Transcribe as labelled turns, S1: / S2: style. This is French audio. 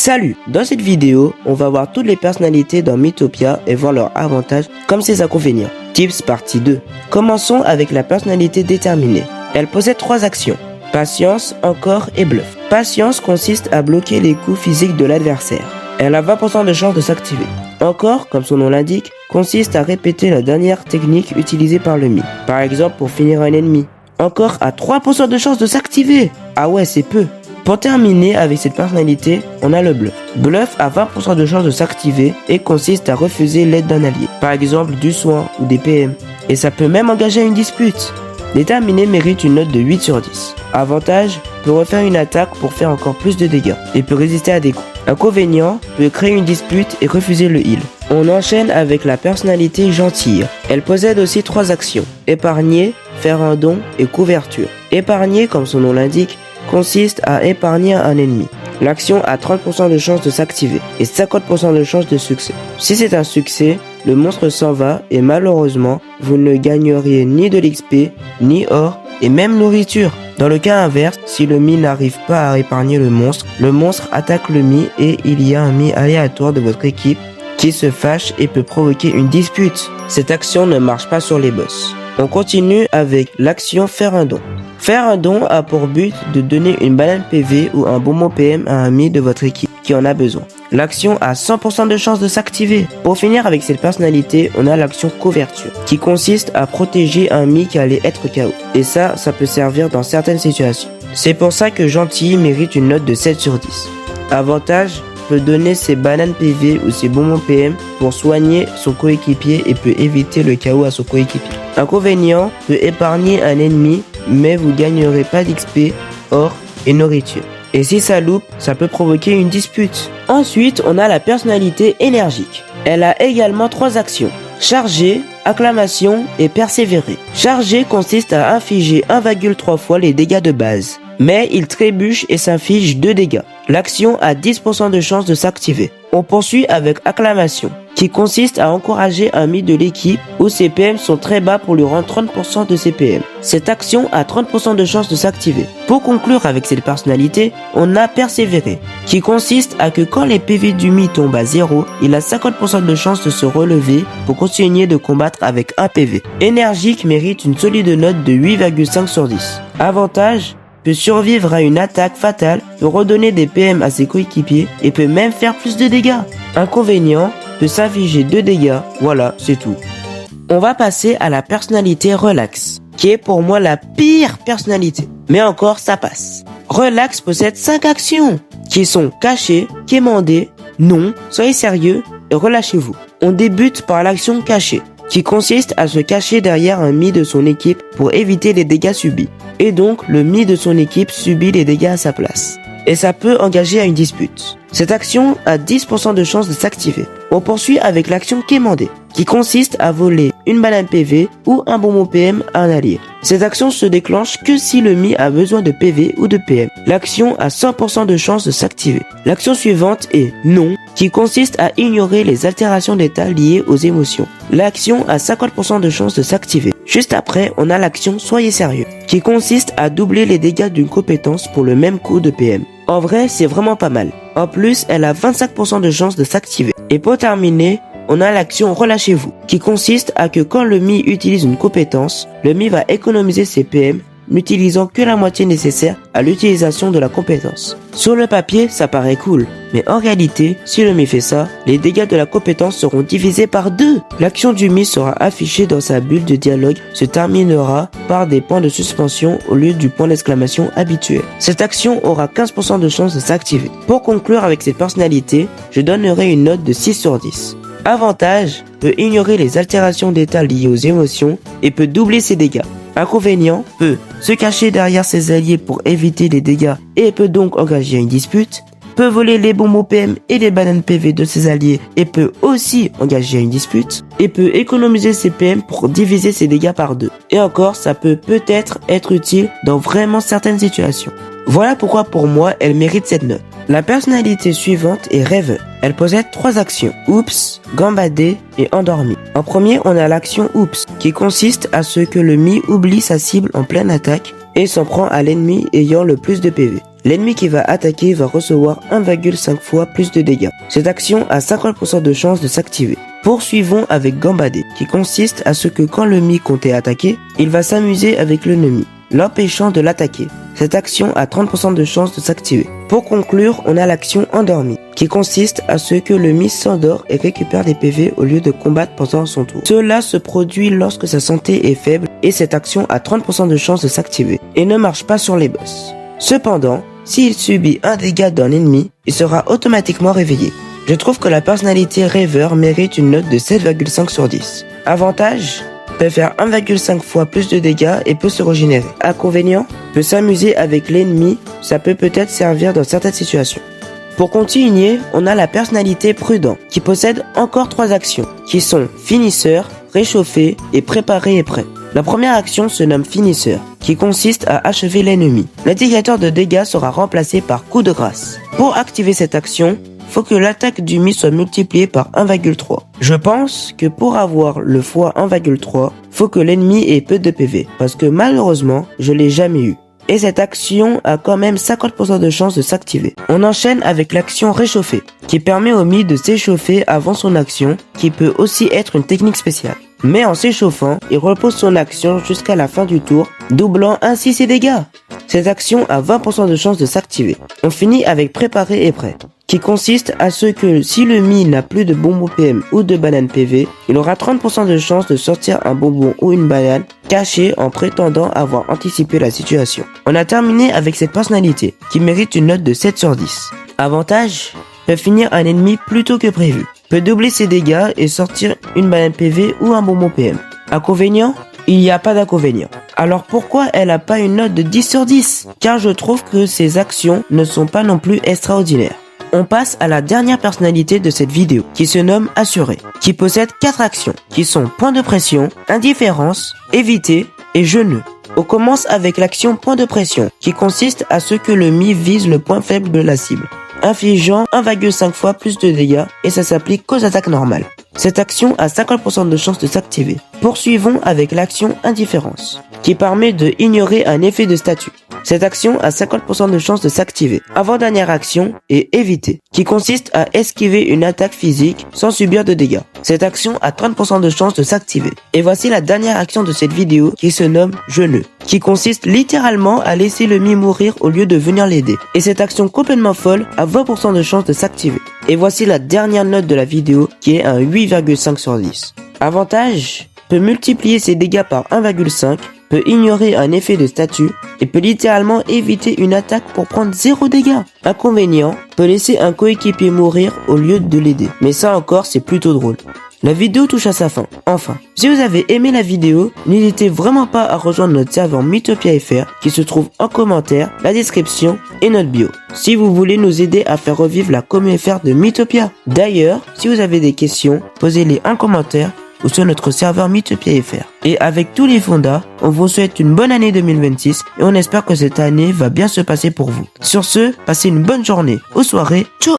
S1: Salut! Dans cette vidéo, on va voir toutes les personnalités dans Miitopia et voir leurs avantages comme ses inconvénients. Tips partie 2. Commençons avec la personnalité déterminée. Elle possède 3 actions. Patience, encore et bluff. Patience consiste à bloquer les coups physiques de l'adversaire. Elle a 20% de chance de s'activer. Encore, comme son nom l'indique, consiste à répéter la dernière technique utilisée par le Mi. Par exemple pour finir un ennemi. Encore a 3% de chance de s'activer. Ah ouais, c'est peu. Pour terminer avec cette personnalité, on a le bluff. Bluff a 20% de chance de s'activer et consiste à refuser l'aide d'un allié. Par exemple du soin ou des PM. Et ça peut même engager une dispute. Déterminé mérite une note de 8 sur 10. Avantage, peut refaire une attaque pour faire encore plus de dégâts et peut résister à des coups. Inconvénient, peut créer une dispute et refuser le heal. On enchaîne avec la personnalité gentille. Elle possède aussi 3 actions. Épargner, faire un don et couverture. Épargner, comme son nom l'indique, consiste à épargner un ennemi. L'action a 30% de chance de s'activer et 50% de chance de succès. Si c'est un succès, le monstre s'en va et malheureusement, vous ne gagneriez ni de l'XP, ni or et même nourriture. Dans le cas inverse, si le Mi n'arrive pas à épargner le monstre attaque le Mi et il y a un Mi aléatoire de votre équipe qui se fâche et peut provoquer une dispute. Cette action ne marche pas sur les boss. On continue avec l'action faire un don. Faire un don a pour but de donner une banane PV ou un bonbon PM à un Mi de votre équipe qui en a besoin. L'action a 100% de chance de s'activer. Pour finir avec cette personnalité, on a l'action couverture qui consiste à protéger un Mi qui allait être KO. Et ça peut servir dans certaines situations. C'est pour ça que Gentil mérite une note de 7 sur 10. Avantage, peut donner ses bananes PV ou ses bonbons PM pour soigner son coéquipier et peut éviter le KO à son coéquipier. Inconvénient, peut épargner un ennemi mais vous gagnerez pas d'XP, or et nourriture. Et si ça loupe, ça peut provoquer une dispute. Ensuite, on a la personnalité énergique. Elle a également 3 actions. Charger, acclamation et persévérer. Charger consiste à infliger 1,3 fois les dégâts de base. Mais il trébuche et s'inflige 2 dégâts. L'action a 10% de chance de s'activer. On poursuit avec acclamation, qui consiste à encourager un Mi de l'équipe où ses PM sont très bas pour lui rendre 30% de ses PM. Cette action a 30% de chance de s'activer. Pour conclure avec cette personnalité, on a persévérer, qui consiste à que quand les PV du Mi tombent à 0, il a 50% de chance de se relever pour continuer de combattre avec 1 PV. Énergique mérite une solide note de 8,5 sur 10. Avantage, peut survivre à une attaque fatale, peut redonner des PM à ses coéquipiers et peut même faire plus de dégâts. Inconvénient, peut s'infliger 2 dégâts, voilà, c'est tout. On va passer à la personnalité relax, qui est pour moi la pire personnalité. Mais encore, ça passe. Relax possède 5 actions, qui sont cacher, quémander, non, soyez sérieux et relâchez-vous. On débute par l'action cacher, qui consiste à se cacher derrière un Mi de son équipe pour éviter les dégâts subis. Et donc, le Mi de son équipe subit les dégâts à sa place. Et ça peut engager à une dispute. Cette action a 10% de chance de s'activer. On poursuit avec l'action quémander, qui consiste à voler une banane PV ou un bonbon PM à un allié. Cette action se déclenche que si le Mi a besoin de PV ou de PM. L'action a 100% de chance de s'activer. L'action suivante est non, qui consiste à ignorer les altérations d'état liées aux émotions. L'action a 50% de chance de s'activer. Juste après, on a l'action soyez sérieux, qui consiste à doubler les dégâts d'une compétence pour le même coup de PM. En vrai, c'est vraiment pas mal. En plus, elle a 25% de chance de s'activer. Et pour terminer, on a l'action relâchez-vous, qui consiste à que quand le Mi utilise une compétence, le Mi va économiser ses PM, n'utilisant que la moitié nécessaire à l'utilisation de la compétence. Sur le papier, ça paraît cool, mais en réalité, si le Mi fait ça, les dégâts de la compétence seront divisés par 2. L'action du Mi sera affichée dans sa bulle de dialogue, se terminera par des points de suspension au lieu du point d'exclamation habituel. Cette action aura 15% de chance de s'activer. Pour conclure avec cette personnalité, je donnerai une note de 6 sur 10. Avantage, peut ignorer les altérations d'état liées aux émotions et peut doubler ses dégâts. Inconvénient, peut se cacher derrière ses alliés pour éviter les dégâts et peut donc engager une dispute, peut voler les bonbons PM et les bananes PV de ses alliés et peut aussi engager une dispute, et peut économiser ses PM pour diviser ses dégâts par 2. Et encore, ça peut peut-être être utile dans vraiment certaines situations. Voilà pourquoi pour moi, elle mérite cette note. La personnalité suivante est rêveur. Elle possède 3 actions, Oups, Gambader et Endormi. En premier, on a l'action Oups, qui consiste à ce que le Mi oublie sa cible en pleine attaque et s'en prend à l'ennemi ayant le plus de PV. l'ennemi qui va attaquer va recevoir 1,5 fois plus de dégâts. Cette action a 50% de chance de s'activer. Poursuivons avec gambader, qui consiste à ce que quand l'ennemi comptait attaquer, il va s'amuser avec l'ennemi, l'empêchant de l'attaquer. Cette action a 30% de chance de s'activer. Pour conclure, on a l'action endormi, qui consiste à ce que l'ennemi s'endort et récupère des PV au lieu de combattre pendant son tour. Cela se produit lorsque sa santé est faible et cette action a 30% de chance de s'activer et ne marche pas sur les boss. Cependant, s'il subit un dégât d'un ennemi, il sera automatiquement réveillé. Je trouve que la personnalité rêveur mérite une note de 7,5 sur 10. Avantage, peut faire 1,5 fois plus de dégâts et peut se régénérer. Inconvénient, peut s'amuser avec l'ennemi, ça peut peut-être servir dans certaines situations. Pour continuer, on a la personnalité prudent, qui possède encore 3 actions, qui sont finisseur, réchauffer et préparer et prêt. La première action se nomme finisseur, qui consiste à achever l'ennemi. L'indicateur de dégâts sera remplacé par coup de grâce. Pour activer cette action, faut que l'attaque du mi soit multipliée par 1,3. Je pense que pour avoir le fois 1,3, faut que l'ennemi ait peu de PV, parce que malheureusement, je l'ai jamais eu. Et cette action a quand même 50% de chance de s'activer. On enchaîne avec l'action réchauffer, qui permet au mi de s'échauffer avant son action, qui peut aussi être une technique spéciale. Mais en s'échauffant, il repose son action jusqu'à la fin du tour, doublant ainsi ses dégâts. Cette action a 20% de chance de s'activer. On finit avec préparer et prêt, qui consiste à ce que si le mi n'a plus de bonbons PM ou de bananes PV, il aura 30% de chance de sortir un bonbon ou une banane caché en prétendant avoir anticipé la situation. On a terminé avec cette personnalité, qui mérite une note de 7 sur 10. Avantage, peut finir un ennemi plus tôt que prévu, peut doubler ses dégâts et sortir une banane PV ou un bonbon PM. Inconvénient, il n'y a pas d'inconvénient. Alors pourquoi elle n'a pas une note de 10 sur 10? Car je trouve que ses actions ne sont pas non plus extraordinaires. On passe à la dernière personnalité de cette vidéo, qui se nomme Assuré, qui possède 4 actions, qui sont point de pression, indifférence, éviter et genou. On commence avec l'action point de pression, qui consiste à ce que le mi vise le point faible de la cible, infligeant 1,5 fois plus de dégâts et ça s'applique qu'aux attaques normales. Cette action a 50% de chance de s'activer. Poursuivons avec l'action indifférence, qui permet de ignorer un effet de statut. Cette action a 50% de chance de s'activer. Avant-dernière action est éviter, qui consiste à esquiver une attaque physique sans subir de dégâts. Cette action a 30% de chance de s'activer. Et voici la dernière action de cette vidéo qui se nomme genou, qui consiste littéralement à laisser le mi mourir au lieu de venir l'aider. Et cette action complètement folle a 20% de chance de s'activer. Et voici la dernière note de la vidéo qui est un 8,5 sur 10. Avantage, peut multiplier ses dégâts par 1,5, peut ignorer un effet de statut et peut littéralement éviter une attaque pour prendre 0 dégâts. Inconvénient, peut laisser un coéquipier mourir au lieu de l'aider. Mais ça encore, c'est plutôt drôle. La vidéo touche à sa fin. Enfin, si vous avez aimé la vidéo, n'hésitez vraiment pas à rejoindre notre serveur Mythopia FR qui se trouve en commentaire, la description et notre bio. Si vous voulez nous aider à faire revivre la commu FR de Mythopia. D'ailleurs, si vous avez des questions, posez-les en commentaire ou sur notre serveur Mythopia FR. Et avec tous les fondas, on vous souhaite une bonne année 2026 et on espère que cette année va bien se passer pour vous. Sur ce, passez une bonne journée ou soirée. Ciao!